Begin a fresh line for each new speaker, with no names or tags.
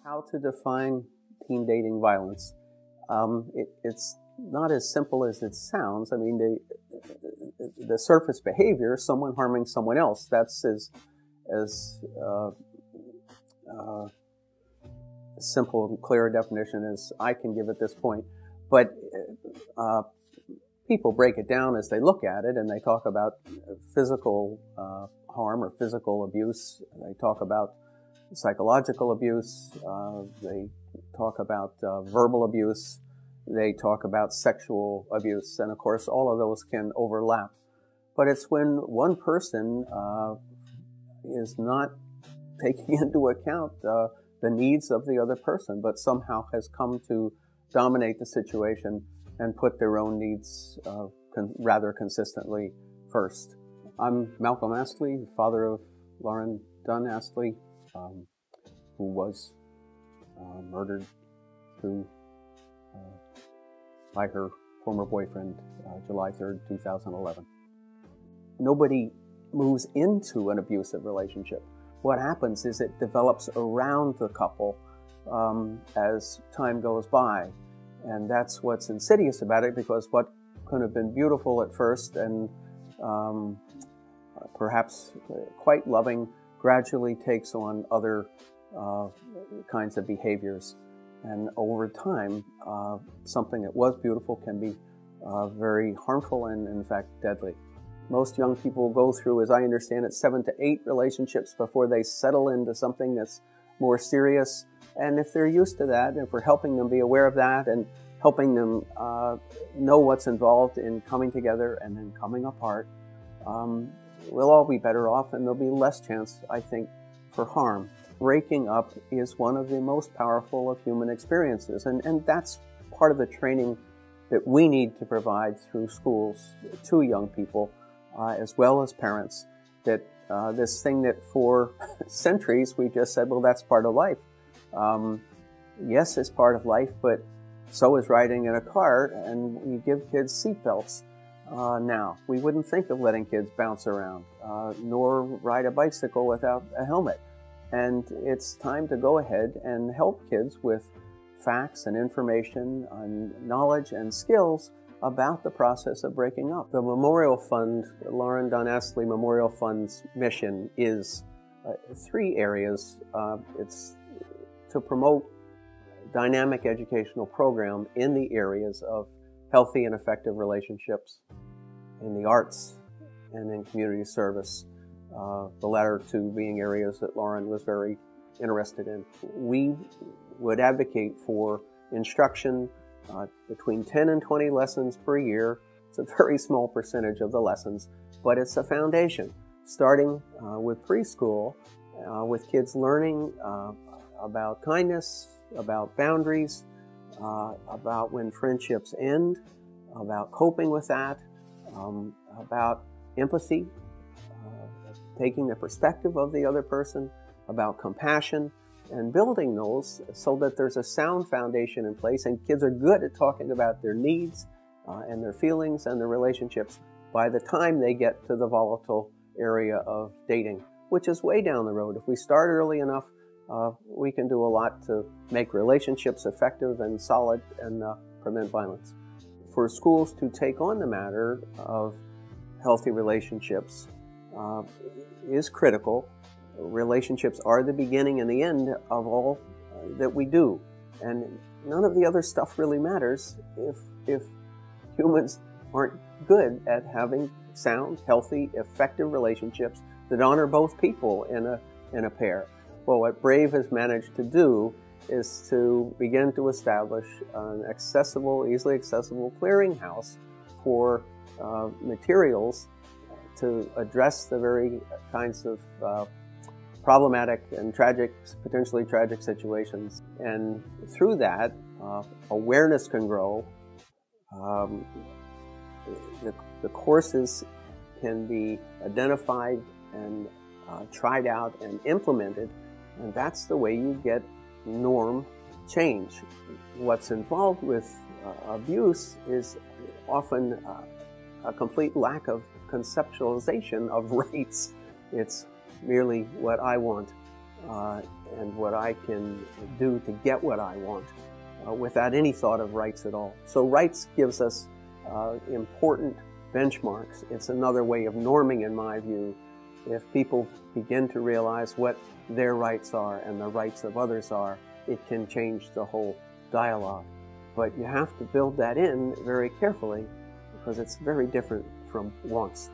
How to define teen dating violence. It's not as simple as it sounds. I mean, the surface behavior, someone harming someone else, that's as simple and clear a definition as I can give at this point. But people break it down as they look at it, and they talk about physical harm or physical abuse. They talk about psychological abuse. They talk about verbal abuse. They talk about sexual abuse. And of course, all of those can overlap. But it's when one person is not taking into account the needs of the other person, but somehow has come to dominate the situation and put their own needs rather consistently first. I'm Malcolm Astley, father of Lauren Dunne Astley, who was murdered by her former boyfriend July 3rd, 2011. Nobody moves into an abusive relationship. What happens is it develops around the couple as time goes by. And that's what's insidious about it, because what could have been beautiful at first and perhaps quite loving gradually takes on other kinds of behaviors. And over time, something that was beautiful can be very harmful and, in fact, deadly. Most young people go through, as I understand it, 7 to 8 relationships before they settle into something that's more serious. And if they're used to that, if we're helping them be aware of that and helping them know what's involved in coming together and then coming apart, we'll all be better off, and there'll be less chance, I think, for harm. Breaking up is one of the most powerful of human experiences, and that's part of the training that we need to provide through schools to young people, as well as parents, that this thing that for centuries we just said, well, that's part of life. Yes, it's part of life, but so is riding in a car, and we give kids seatbelts now. We wouldn't think of letting kids bounce around, nor ride a bicycle without a helmet. And it's time to go ahead and help kids with facts and information and knowledge and skills about the process of breaking up. The Memorial Fund, the Lauren Dunne Astley Memorial Fund's mission is 3 areas. It's to promote dynamic educational program in the areas of healthy and effective relationships, in the arts, and in community service. The latter 2 being areas that Lauren was very interested in. We would advocate for instruction between 10 and 20 lessons per year. It's a very small percentage of the lessons, but it's a foundation, starting with preschool, with kids learning about kindness, about boundaries, about when friendships end, about coping with that, about empathy, taking the perspective of the other person, about compassion, and building those so that there's a sound foundation in place, and kids are good at talking about their needs and their feelings and their relationships by the time they get to the volatile area of dating, which is way down the road. If we start early enough, we can do a lot to make relationships effective and solid and prevent violence. For schools to take on the matter of healthy relationships is critical. Relationships are the beginning and the end of all that we do. And none of the other stuff really matters if humans aren't good at having sound, healthy, effective relationships that honor both people in a pair. Well, what Brave has managed to do is to begin to establish an accessible, easily accessible clearinghouse for materials to address the very kinds of problematic and tragic, potentially tragic situations. And through that, awareness can grow. The courses can be identified and tried out and implemented, and that's the way you get norm change. What's involved with abuse is often a complete lack of conceptualization of rights. It's merely what I want. and what I can do to get what I want without any thought of rights at all. So rights gives us important benchmarks. It's another way of norming, in my view. If people begin to realize what their rights are and the rights of others are, it can change the whole dialogue. But you have to build that in very carefully because it's very different from wants.